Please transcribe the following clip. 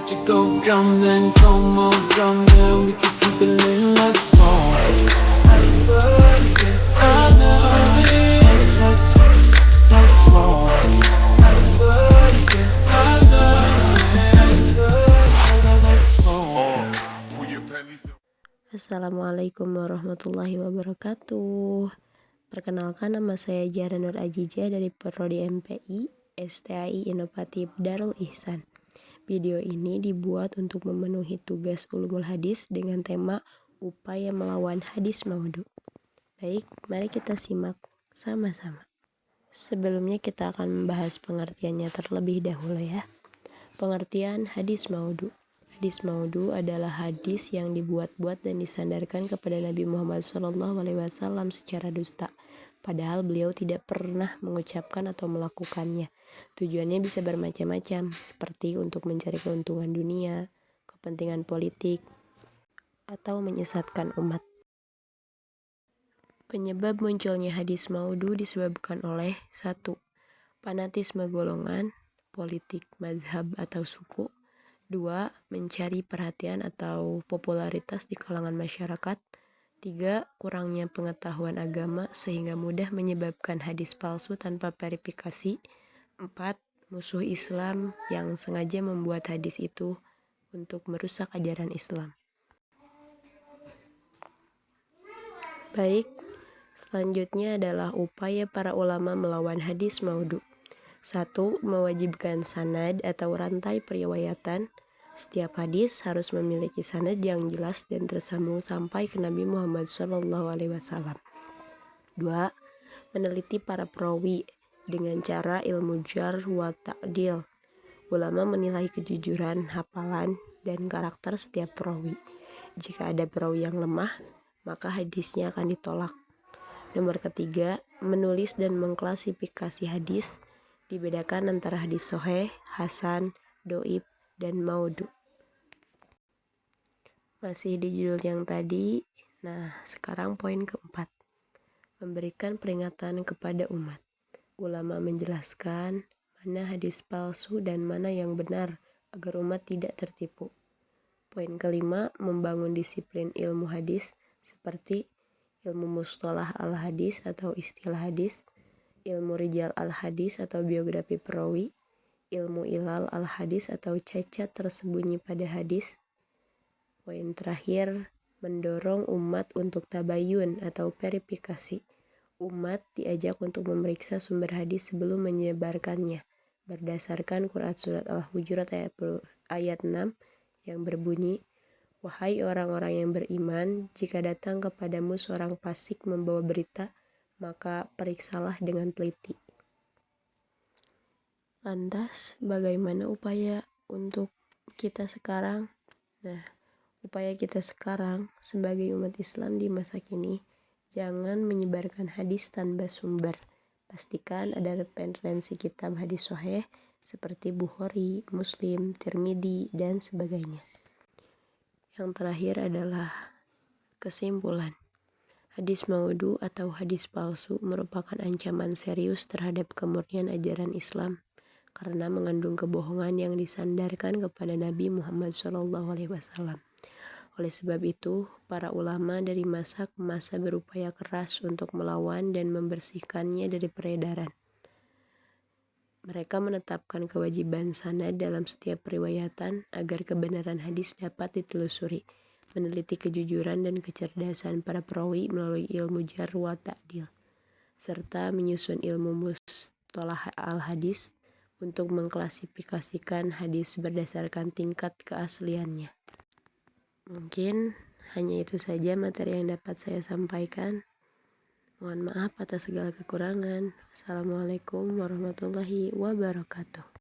let you go dumb, then come on dumb, then we can keep it lit, let's go. Happy birthday, I love it, let's roll. Happy birthday, I love it, let's roll. Put your panties down. Assalamualaikum warahmatullahi wabarakatuh. Perkenalkan, nama saya Jara Nur Ajijah dari Prodi MPI STAI Inovatif Darul Ihsan. Video ini dibuat untuk memenuhi tugas ulumul hadis dengan tema upaya melawan hadis maudhu. Baik, mari kita simak sama-sama. Sebelumnya kita akan membahas pengertiannya terlebih dahulu ya. Pengertian hadis maudhu. Hadis maudhu adalah hadis yang dibuat-buat dan disandarkan kepada Nabi Muhammad SAW secara dusta, padahal beliau tidak pernah mengucapkan atau melakukannya. Tujuannya bisa bermacam-macam, seperti untuk mencari keuntungan dunia, kepentingan politik, atau menyesatkan umat. Penyebab munculnya hadis maudhu disebabkan oleh 1. Fanatisme golongan, politik, mazhab, atau suku. 2. Mencari perhatian atau popularitas di kalangan masyarakat. 3. Kurangnya pengetahuan agama sehingga mudah menyebabkan hadis palsu tanpa verifikasi. 4. Musuh Islam yang sengaja membuat hadis itu untuk merusak ajaran Islam. Baik, selanjutnya adalah upaya para ulama melawan hadis maudhu. 1. Mewajibkan sanad atau rantai periwayatan. Setiap hadis harus memiliki sanad yang jelas dan tersambung sampai ke Nabi Muhammad SAW. 2. Meneliti para perawi dengan cara ilmu jar wa ta'dil. Ulama menilai kejujuran, hafalan, dan karakter setiap perawi. Jika ada perawi yang lemah, maka hadisnya akan ditolak. Nomor ketiga, menulis dan mengklasifikasi hadis. Dibedakan antara hadis sahih, hasan, doib, dan maudhu. Masih di judul yang tadi. Nah, sekarang poin keempat. Memberikan peringatan kepada umat. Ulama menjelaskan mana hadis palsu dan mana yang benar agar umat tidak tertipu. Poin kelima, membangun disiplin ilmu hadis seperti ilmu mustalah al-hadis atau istilah hadis, ilmu rijal al-hadis atau biografi perawi, ilmu ilal al-hadis atau cacat tersembunyi pada hadis. Poin terakhir, mendorong umat untuk tabayun atau verifikasi. Umat diajak untuk memeriksa sumber hadis sebelum menyebarkannya, berdasarkan Quran Surat Al-Hujurat ayat 6 yang berbunyi, "Wahai orang-orang yang beriman, jika datang kepadamu seorang fasik membawa berita, maka periksalah dengan teliti." Lantas, bagaimana upaya untuk kita sekarang? Nah, upaya kita sekarang sebagai umat Islam di masa kini, jangan menyebarkan hadis tanpa sumber. Pastikan ada referensi kitab hadis sahih seperti Bukhari, Muslim, Tirmidzi, dan sebagainya. Yang terakhir adalah kesimpulan. Hadis maudhu atau hadis palsu merupakan ancaman serius terhadap kemurnian ajaran Islam karena mengandung kebohongan yang disandarkan kepada Nabi Muhammad SAW. Oleh sebab itu, para ulama dari masa ke masa berupaya keras untuk melawan dan membersihkannya dari peredaran. Mereka menetapkan kewajiban sanad dalam setiap periwayatan agar kebenaran hadis dapat ditelusuri, meneliti kejujuran dan kecerdasan para perawi melalui ilmu jar wa ta'dil, serta menyusun ilmu mustalah al-hadis untuk mengklasifikasikan hadis berdasarkan tingkat keasliannya. Mungkin hanya itu saja materi yang dapat saya sampaikan. Mohon maaf atas segala kekurangan. Assalamualaikum warahmatullahi wabarakatuh.